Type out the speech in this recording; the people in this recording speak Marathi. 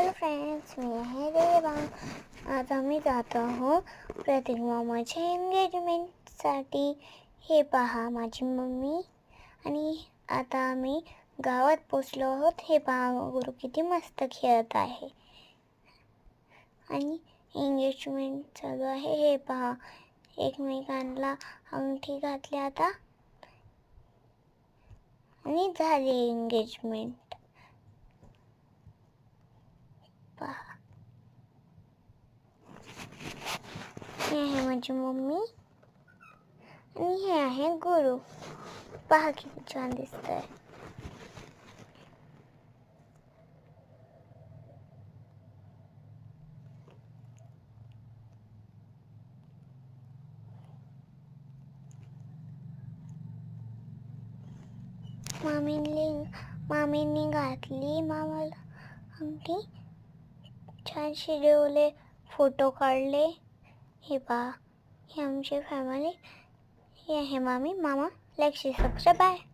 हॅलो फ्रेंड्स, मी आहे रेवा. आज आम्ही जात आहोत प्रतीक मामाच्या एंगेजमेंटसाठी. हे पहा माझी मम्मी. आणि आता आम्ही गावात पोचलो आहोत. हे पहा गुरु किती मस्त खेळत आहे आणि एंगेजमेंट चालू आहे. हे पहा एकमेकांना अंगठी घातली आता आणि झाली एंगेजमेंट. पहा, हे आहे माझी मम्मी आणि हे आहे गुरु. पहा किती छान दिसतंय. मामींनी घातली मामाला अंगठी. छान शिरवले, फोटो काढले. हे पहा, हे आमची फॅमिली. हे आहे मामी, मामा. Like, share, subscribe. बाय.